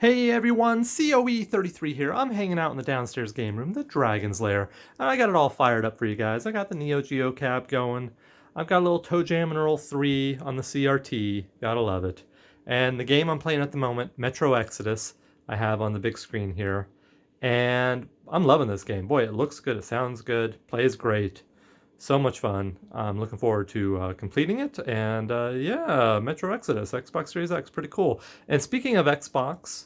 Hey everyone, COE33 here. I'm hanging out in the downstairs game room, the Dragon's Lair, and I got it all fired up for you guys. I got the Neo Geo cab going. I've got a little Toe Jam and Earl 3 on the CRT. Gotta love it. And the game I'm playing at the moment, Metro Exodus, I have on the big screen here. And I'm loving this game. Boy, it looks good, it sounds good, plays great. So much fun. I'm looking forward to completing it. And yeah, Metro Exodus, Xbox Series X, pretty cool. And speaking of Xbox,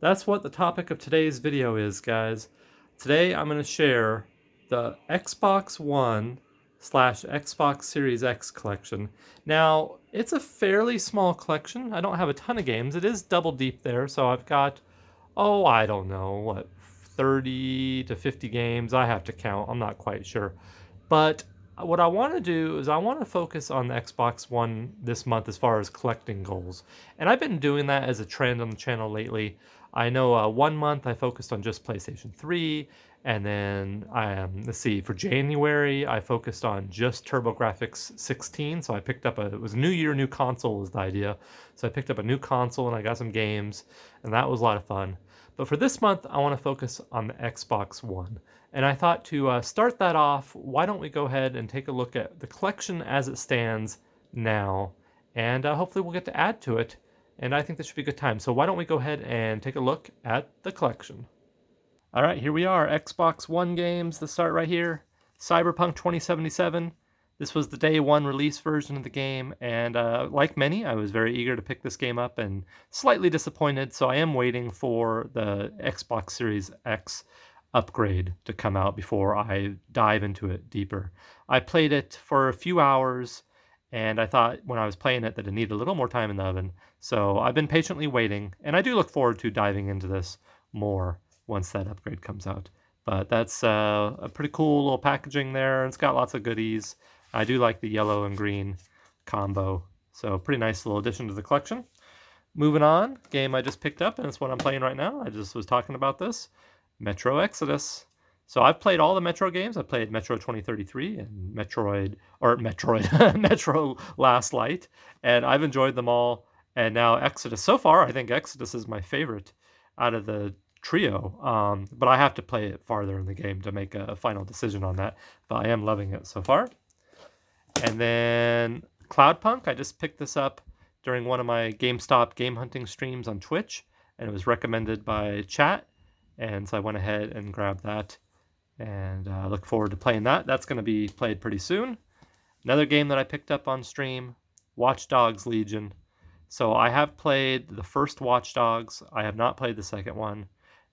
that's what the topic of today's video is, guys. Today I'm going to share the Xbox One slash Xbox Series X collection. Now, it's a fairly small collection. I don't have a ton of games. It is double deep there, so I've got, oh, I don't know, what, 30 to 50 games. I have to count. I'm not quite sure. But what I want to do is I want to focus on the Xbox One this month as far as collecting goals. And I've been doing that as a trend on the channel lately. I know 1 month I focused on just PlayStation 3, and then let's see, for January I focused on just TurboGrafx 16. So I picked up it was New Year, new console was the idea. So I picked up a new console and I got some games, and that was a lot of fun. But for this month, I want to focus on the Xbox One. And I thought to start that off, why don't we go ahead and take a look at the collection as it stands now, and hopefully we'll get to add to it, and I think this should be a good time. So why don't we go ahead and take a look at the collection. All right, here we are, Xbox One games, the start right here. Cyberpunk 2077. This was the day one release version of the game, and like many, I was very eager to pick this game up and slightly disappointed, so I am waiting for the Xbox Series X upgrade to come out before I dive into it deeper. I played it for a few hours, and I thought when I was playing it that it needed a little more time in the oven, so I've been patiently waiting, and I do look forward to diving into this more once that upgrade comes out. But that's a pretty cool little packaging there. It's got lots of goodies. I do like the yellow and green combo, so pretty nice little addition to the collection. Moving on, game I just picked up, and it's what I'm playing right now. I just was talking about this. Metro Exodus. So I've played all the Metro games. I played Metro 2033 and Metro Last Light, and I've enjoyed them all. And now Exodus. So far, I think Exodus is my favorite out of the trio, but I have to play it farther in the game to make a final decision on that. But I am loving it so far. And then Cloudpunk, I just picked this up during one of my GameStop game hunting streams on Twitch, and it was recommended by chat. And so I went ahead and grabbed that, and look forward to playing that. That's going to be played pretty soon. Another game that I picked up on stream, Watch Dogs Legion. So I have played the first Watch Dogs. I have not played the second one.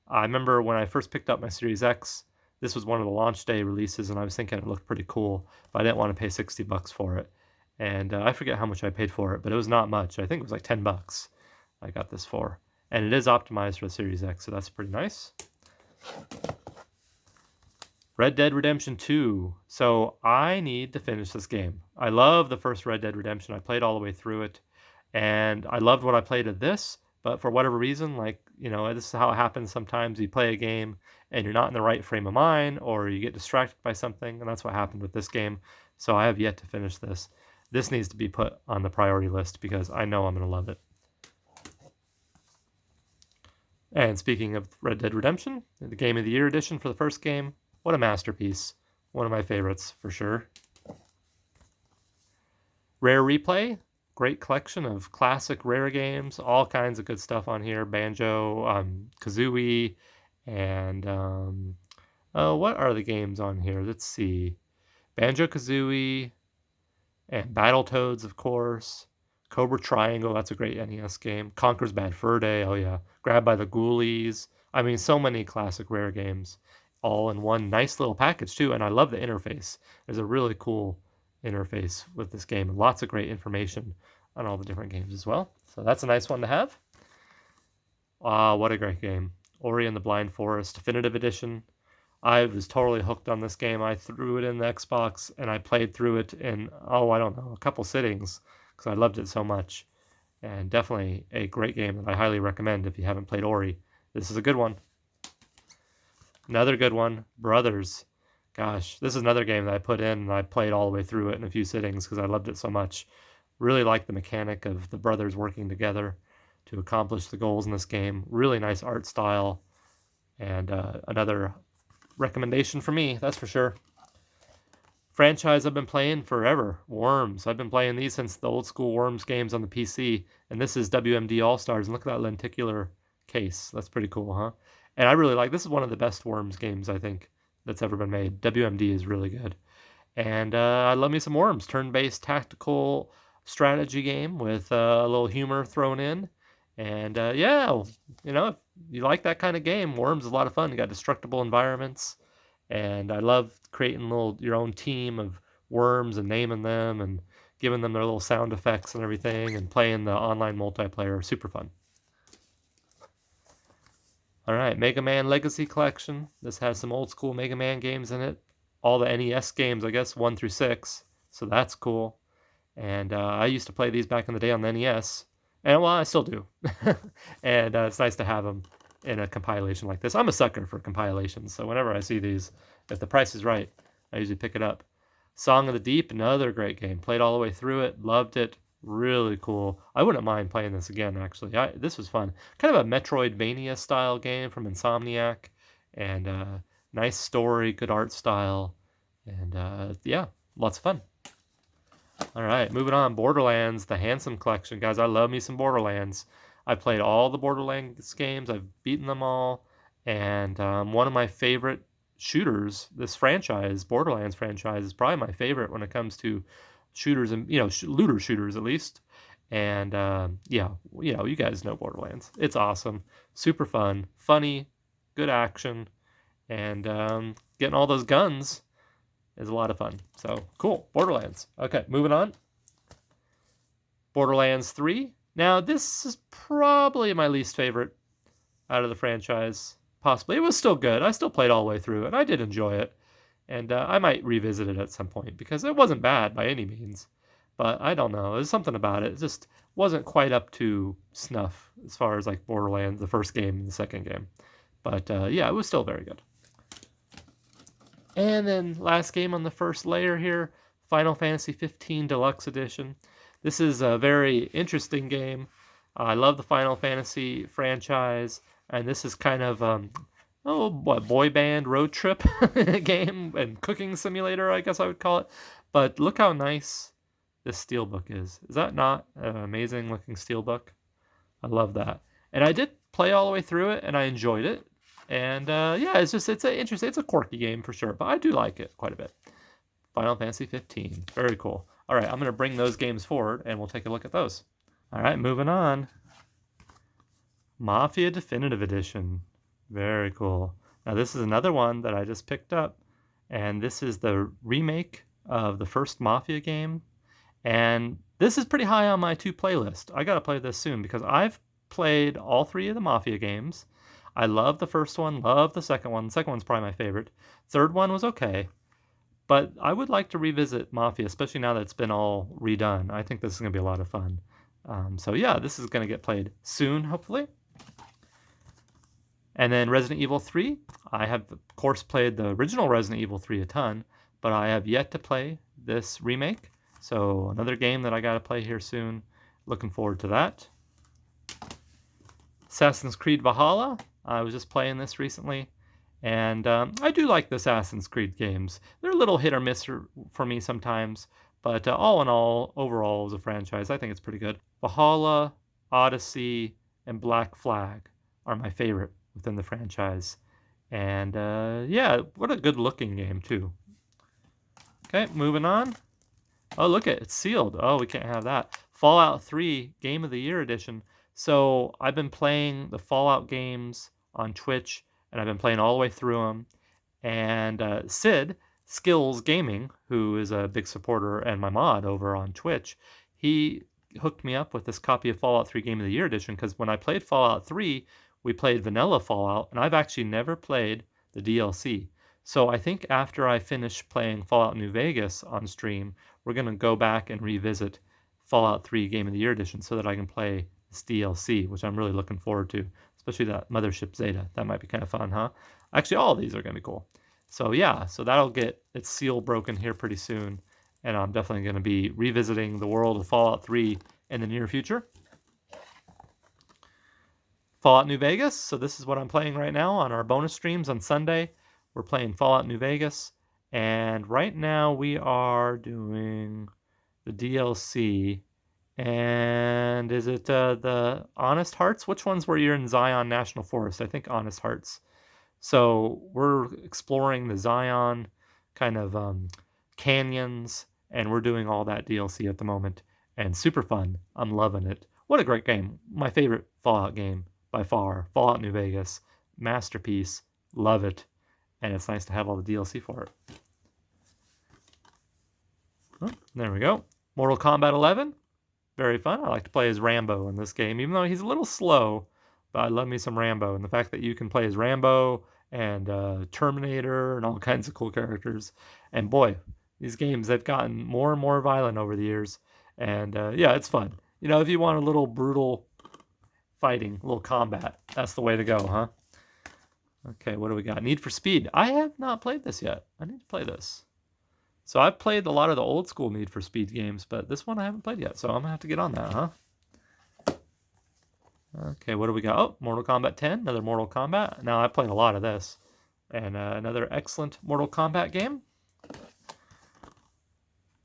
I remember when I first picked up my Series X, this was one of the launch day releases, and I was thinking it looked pretty cool, but I didn't want to pay $60 for it. And I forget how much I paid for it, but it was not much. I think it was like $10 I got this for. And it is optimized for the Series X, so that's pretty nice. Red Dead Redemption 2. So I need to finish this game. I love the first Red Dead Redemption. I played all the way through it, and I loved what I played of this, but for whatever reason, like, you know, this is how it happens sometimes. You play a game, and you're not in the right frame of mind, or you get distracted by something, and that's what happened with this game. So I have yet to finish this. This needs to be put on the priority list because I know I'm going to love it. And speaking of Red Dead Redemption, the Game of the Year edition for the first game, what a masterpiece. One of my favorites, for sure. Rare Replay, great collection of classic Rare games, all kinds of good stuff on here. Banjo, Kazooie, and what are the games on here? Let's see. Banjo-Kazooie, and Battletoads, of course. Cobra Triangle, that's a great NES game. Conker's Bad Fur Day, oh yeah. Grabbed by the Ghoulies. I mean, so many classic Rare games, all in one nice little package too. And I love the interface. There's a really cool interface with this game, and lots of great information on all the different games as well. So that's a nice one to have. What a great game. Ori and the Blind Forest Definitive Edition. I was totally hooked on this game. I threw it in the Xbox, and I played through it in, I don't know, a couple sittings, because I loved it so much. And definitely a great game that I highly recommend if you haven't played Ori. This is a good one. Another good one, Brothers. Gosh, this is another game that I put in, and I played all the way through it in a few sittings because I loved it so much. Really like the mechanic of the brothers working together to accomplish the goals in this game. Really nice art style, and another recommendation for me, that's for sure. Franchise I've been playing forever, Worms. I've been playing these since the old school Worms games on the PC, and this is WMD All-Stars, and look at that lenticular case. That's pretty cool, huh? And I really like, this is one of the best Worms games, I think, that's ever been made. WMD is really good. And I love me some Worms, turn-based tactical strategy game with a little humor thrown in. And yeah, you know, if you like that kind of game, Worms is a lot of fun. You got destructible environments, and I love creating your own team of worms and naming them and giving them their little sound effects and everything, and playing the online multiplayer. Super fun. All right, Mega Man Legacy Collection. This has some old school Mega Man games in it. All the NES games, I guess, 1 through 6. So that's cool. And I used to play these back in the day on the NES. And, well, I still do. And it's nice to have them in a compilation like this. I'm a sucker for compilations, so whenever I see these, if the price is right, I usually pick it up. Song of the Deep, another great game. Played all the way through it, loved it. Really cool. I wouldn't mind playing this again, actually. This was fun. Kind of a Metroidvania style game from Insomniac, and nice story, good art style, and yeah, lots of fun. All right, moving on. Borderlands, the Handsome Collection. Guys, I love me some Borderlands. I've played all the Borderlands games. I've beaten them all, and one of my favorite shooters, this franchise, Borderlands franchise, is probably my favorite when it comes to shooters and, you know, looter shooters at least. And yeah, you know, you guys know Borderlands. It's awesome, super fun, funny, good action, and getting all those guns is a lot of fun. So cool, Borderlands. Okay, moving on. Borderlands 3. Now this is probably my least favorite out of the franchise. Possibly. It was still good. I still played all the way through it. I did enjoy it. And I might revisit it at some point, because it wasn't bad by any means. But I don't know. There's something about it. It just wasn't quite up to snuff as far as like Borderlands, the first game and the second game. But yeah, it was still very good. And then last game on the first layer here, Final Fantasy 15 Deluxe Edition. This is a very interesting game. I love the Final Fantasy franchise, and this is kind of boy band road trip game and cooking simulator, I guess I would call it. But look how nice this steelbook is. Is that not an amazing looking steelbook? I love that. And I did play all the way through it, and I enjoyed it. And yeah, it's a quirky game for sure, but I do like it quite a bit. Final Fantasy 15, very cool. All right, I'm going to bring those games forward, and we'll take a look at those. All right, moving on. Mafia Definitive Edition, very cool. Now this is another one that I just picked up, and this is the remake of the first Mafia game, and this is pretty high on my to play list. I got to play this soon because I've played all 3 of the Mafia games. I love the first one, love the second one. The second one's probably my favorite. Third one was okay, but I would like to revisit Mafia, especially now that it's been all redone. I think this is going to be a lot of fun. So yeah, this is going to get played soon, hopefully. And then Resident Evil 3. I have, of course, played the original Resident Evil 3 a ton, but I have yet to play this remake. So another game that I got to play here soon. Looking forward to that. Assassin's Creed Valhalla. I was just playing this recently, and I do like the Assassin's Creed games. They're a little hit or miss for me sometimes, but all in all, overall as a franchise, I think it's pretty good. Valhalla, Odyssey, and Black Flag are my favorite within the franchise. And yeah, what a good looking game too. Okay, moving on. Oh, look it's sealed. Oh, we can't have that. Fallout 3 Game of the Year Edition. So I've been playing the Fallout games on Twitch, and I've been playing all the way through them. And Sid, Skills Gaming, who is a big supporter and my mod over on Twitch, he hooked me up with this copy of Fallout 3 Game of the Year Edition, because when I played Fallout 3, we played vanilla Fallout, and I've actually never played the DLC. So I think after I finish playing Fallout New Vegas on stream, we're going to go back and revisit Fallout 3 Game of the Year Edition so that I can play this DLC, which I'm really looking forward to, especially that Mothership Zeta. That might be kind of fun, huh? Actually, all of these are going to be cool. So yeah, so that'll get its seal broken here pretty soon, and I'm definitely going to be revisiting the world of Fallout 3 in the near future. Fallout New Vegas. So this is what I'm playing right now on our bonus streams on Sunday. We're playing Fallout New Vegas. And right now we are doing the DLC. And is it the Honest Hearts? Which ones were you in Zion National Forest? I think Honest Hearts. So we're exploring the Zion kind of canyons, and we're doing all that DLC at the moment. And super fun. I'm loving it. What a great game. My favorite Fallout game by far. Fallout New Vegas. Masterpiece. Love it. And it's nice to have all the DLC for it. Oh, there we go. Mortal Kombat 11. Very fun. I like to play as Rambo in this game, even though he's a little slow. But I love me some Rambo. And the fact that you can play as Rambo and Terminator and all kinds of cool characters. And boy, these games, they've gotten more and more violent over the years. And yeah, it's fun. You know, if you want a little brutal fighting, a little combat, that's the way to go, huh? Okay, what do we got? Need for Speed. I have not played this yet. I need to play this. So I've played a lot of the old school Need for Speed games, but this one I haven't played yet, so I'm going to have to get on that, huh? Okay, what do we got? Oh, Mortal Kombat 10, another Mortal Kombat. Now, I played a lot of this. And another excellent Mortal Kombat game.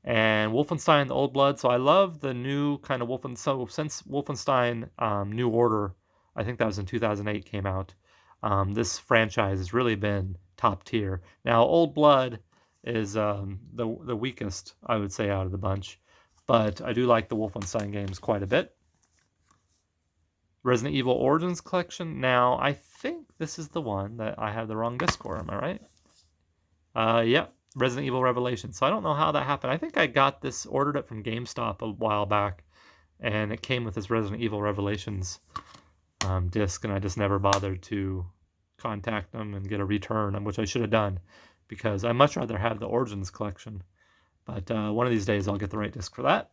And Wolfenstein The Old Blood. So I love the new kind of Wolfenstein. So since Wolfenstein New Order, I think that was in 2008, came out, this franchise has really been top tier. Now, Old Blood is the weakest, I would say, out of the bunch. But I do like the Wolfenstein games quite a bit. Resident Evil Origins Collection. Now, I think this is the one that I have the wrong disc for. Am I right? Yeah, Resident Evil Revelations. So I don't know how that happened. I think I got this, ordered it from GameStop a while back, and it came with this Resident Evil Revelations disc, and I just never bothered to contact them and get a return, which I should have done, because I'd much rather have the Origins Collection. But one of these days I'll get the right disc for that.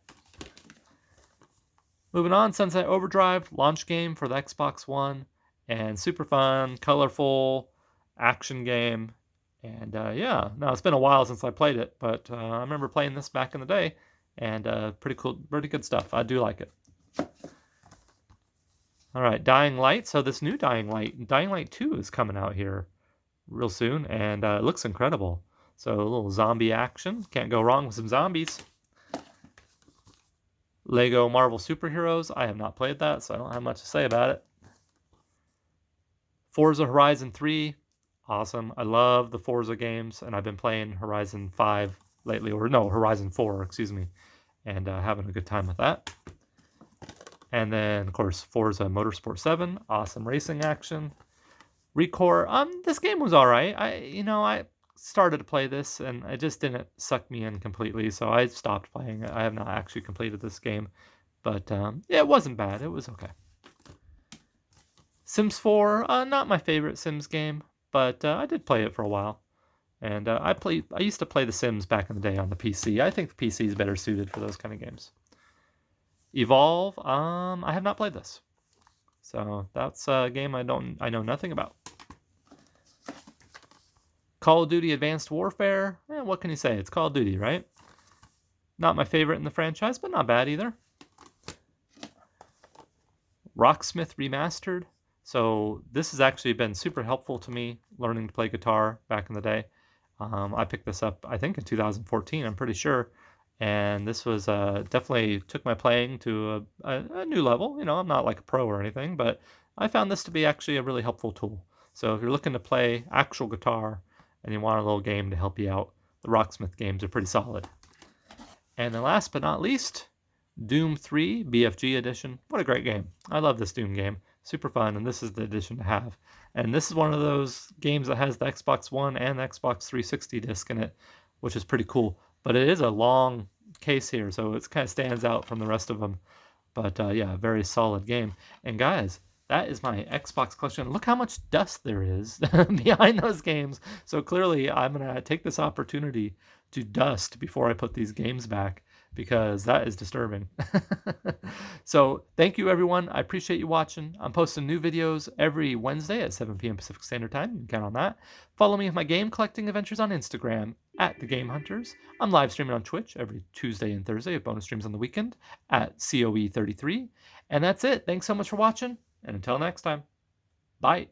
Moving on, Sunset Overdrive, launch game for the Xbox One, and super fun, colorful, action game. And yeah, now it's been a while since I played it, but I remember playing this back in the day, and pretty cool, pretty good stuff. I do like it. All right, Dying Light. So this new Dying Light 2 is coming out here real soon, and it looks incredible. So a little zombie action. Can't go wrong with some zombies. Lego Marvel Superheroes. I have not played that, so I don't have much to say about it. Forza Horizon 3. Awesome. I love the Forza games, and I've been playing Horizon 5 lately, or no, Horizon 4, excuse me, and having a good time with that. And then, of course, Forza Motorsport 7. Awesome racing action. Recore. This game was all right. I started to play this, and it just didn't suck me in completely, so I stopped playing it. I have not actually completed this game, but yeah, it wasn't bad. It was okay. Sims 4, not my favorite Sims game, but I did play it for a while, and I used to play The Sims back in the day on the PC. I think the PC is better suited for those kind of games. Evolve, I have not played this, so that's a game I know nothing about. Call of Duty Advanced Warfare. What can you say? It's Call of Duty, right? Not my favorite in the franchise, but not bad either. Rocksmith Remastered. So this has actually been super helpful to me learning to play guitar back in the day. I picked this up, I think, in 2014, I'm pretty sure. And this was definitely took my playing to a new level. You know, I'm not like a pro or anything, but I found this to be actually a really helpful tool. So if you're looking to play actual guitar and you want a little game to help you out, the Rocksmith games are pretty solid. And then last but not least, Doom 3 BFG edition. What a great game. I love this Doom game. Super fun, and this is the edition to have. And this is one of those games that has the Xbox One and the Xbox 360 disc in it, which is pretty cool. But it is a long case here, so it kind of stands out from the rest of them. But yeah, very solid game. And guys, that is my Xbox collection. Look how much dust there is behind those games. So clearly, I'm going to take this opportunity to dust before I put these games back, because that is disturbing. So thank you, everyone. I appreciate you watching. I'm posting new videos every Wednesday at 7 p.m. Pacific Standard Time. You can count on that. Follow me with my game collecting adventures on Instagram at The Game Hunters. I'm live streaming on Twitch every Tuesday and Thursday with bonus streams on the weekend at COE33. And that's it. Thanks so much for watching, and until next time. Bye.